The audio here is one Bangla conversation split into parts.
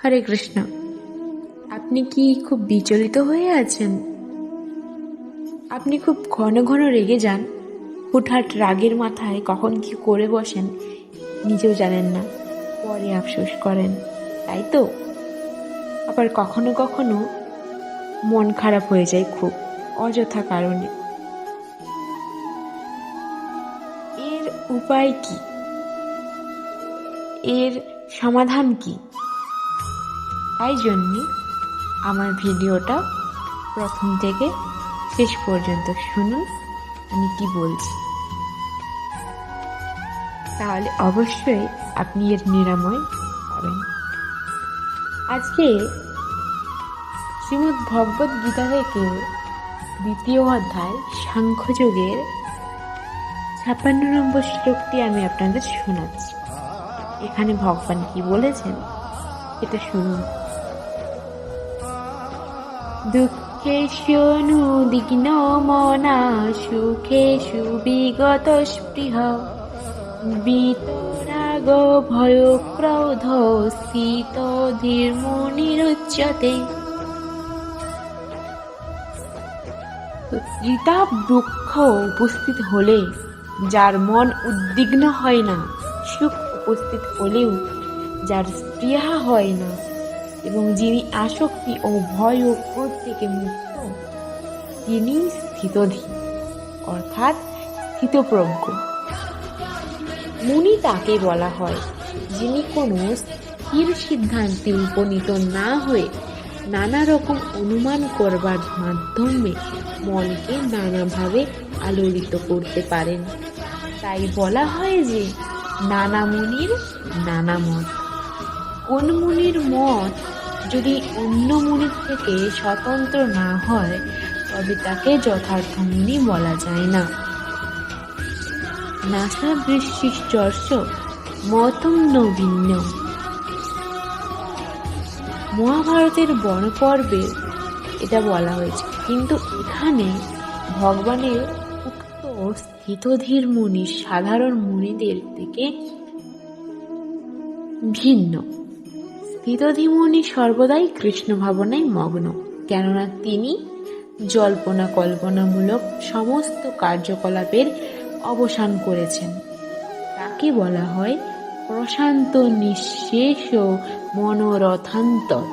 হরে কৃষ্ণ। আপনি কি খুব বিচলিত হয়ে আছেন? আপনি খুব ঘন ঘন রেগে যান, হুটহাট রাগের মাথায় কখন কি করে বসেন নিজেও জানেন না, পরে আফসোস করেন, তাই তো? আবার কখনো কখনো মন খারাপ হয়ে যায় খুব অযথা কারণে। এর উপায় কি? এর সমাধান কি? তাই জন্যে আমার ভিডিওটা প্রথম থেকে শেষ পর্যন্ত শুনুন আমি কি বলছি, তাহলে অবশ্যই আপনি এর নিরাময় পাবেন। আজকে শ্রীমদ্ ভগবদ গীতা থেকে 2য় অধ্যায় সাংখ্যযোগের 56 নম্বর শ্লোকটি আমি আপনাদের শোনাচ্ছি। এখানে ভগবান কি বলেছেন এটা শুনুন। দুঃখেষুনুদ্বিগ্ন মনা সুখেষু বিগত স্পৃহ বিতরাগ ভয় ক্রোধ স্থিত ধীর্মনিরুচ্যতে। ত্রিতাপ দুঃখ উপস্থিত হলে যার মন উদ্বিগ্ন হয় না, সুখ উপস্থিত হলেও যার স্পৃহা হয় না, এবং যিনি আসক্তি ও ভয় ও ক্রোধ থেকে মুক্ত, তিনি স্থিতধীর অর্থাৎ স্থিতপ্রজ্ঞ। মুনি তাকে বলা হয় যিনি কোনো স্থির সিদ্ধান্তে উপনীত না হয়ে নানা রকম অনুমান করবার মাধ্যমে মনকে নানাভাবে আলোড়িত করতে পারেন। তাই বলা হয় যে নানা মুনির নানা মত। কোন মুনির মত যদি অন্য মুনির থেকে স্বতন্ত্র না হয় তবে তাকে যথার্থ মুনি বলা যায় না। নাসা বৃষ্টিশ্চর্য মতম ন ভিন্ন। মহাভারতের বনপর্বে এটা বলা হয়েছে, কিন্তু এখানে ভগবানের উক্ত স্থিতধীর মুনি সাধারণ মুনিদের থেকে ভিন্ন। স্থিতধীর মুনি সর্বদাই কৃষ্ণ ভাবনায় মগ্ন, কেননা তিনি জল্পনা কল্পনামূলক সমস্ত কার্যকলাপের অবসান করেছেন। তাকে বলা হয় প্রশান্ত নিঃশেষ মনোরথান্তর,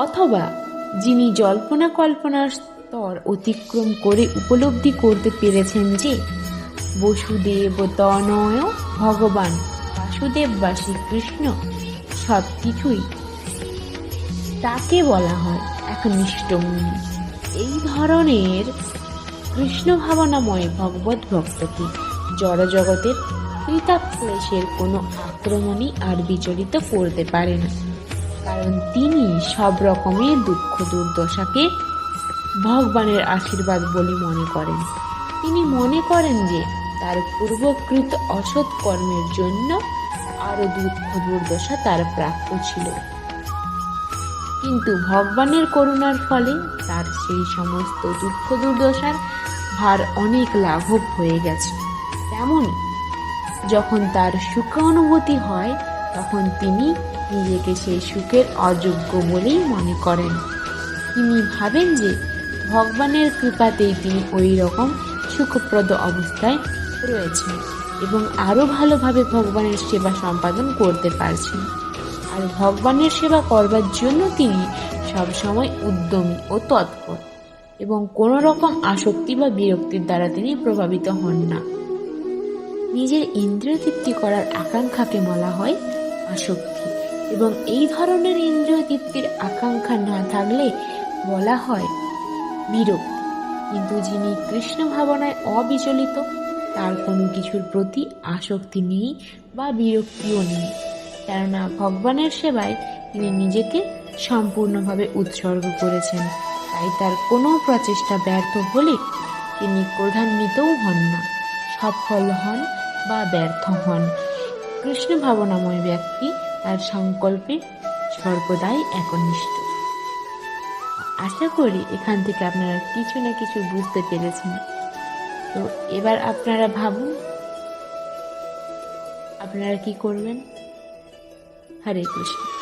অথবা যিনি জল্পনা কল্পনার স্তর অতিক্রম করে উপলব্ধি করতে পেরেছেন যে বসুদেব তনয় ভগবান বাসুদেব বা শ্রীকৃষ্ণ সব কিছুই, তাকে বলা হয় একনিষ্ঠ মুনি। এই ধরনের কৃষ্ণ ভাবনাময় ভগবত ভক্তকে জড়জগতের ত্রিতাপ-ক্লেশের কোনো আক্রমণই আর বিচলিত করতে পারে না, কারণ তিনি সব রকমের দুঃখ দুর্দশাকে ভগবানের আশীর্বাদ বলে মনে করেন। তিনি মনে করেন যে তার পূর্বকৃত অসৎ কর্মের জন্য আরো দুঃখ দুর্দশা তার প্রাপ্য ছিল, কিন্তু ভগবানের করুণার ফলে তার সেই সমস্ত দুঃখ দুর্দশার ভার অনেক লাঘব হয়ে গেছে। তেমনি যখন তার সুখ অনুভূতি হয় তখন তিনি নিজেকে সেই সুখের অযোগ্য বলেই মনে করেন। তিনি ভাবেন যে ভগবানের কৃপাতেই তিনি ওই রকম সুখপ্রদ অবস্থায় রয়েছেন এবং আরো ভালোভাবে ভগবানের সেবা সম্পাদন করতে পারছেন। আর ভগবানের সেবা করবার জন্য তিনি সবসময় উদ্যমী ও তৎপর, এবং কোনো রকম আসক্তি বা বিরক্তির দ্বারা তিনি প্রভাবিত হন না। নিজের ইন্দ্রিয় তৃপ্তি করার আকাঙ্ক্ষাকে বলা হয় আসক্তি, এবং এই ধরনের ইন্দ্রিয় তৃপ্তির আকাঙ্ক্ষা না থাকলে বলা হয় বিরক্তি। কিন্তু যিনি কৃষ্ণ ভাবনায় অবিচলিত, তার কোনো কিছুর প্রতি আসক্তি নেই বা বিরক্তিও নেই, কেননা ভগবানের সেবায় তিনি নিজেকে সম্পূর্ণভাবে উৎসর্গ করেছেন। তাই তার কোনো প্রচেষ্টা ব্যর্থ হলে তিনি ক্রোধান্বিতও হন না, সফল হন বা ব্যর্থ হন। কৃষ্ণ ভাবনাময় ব্যক্তি তার সংকল্পে সর্বদাই একনিষ্ঠ। আশা করি এখান থেকে আপনারা কিছু না কিছু বুঝতে পেরেছেন। তো এবার আপনারা ভাবুন আপনারা কি করবেন। হরে কৃষ্ণ।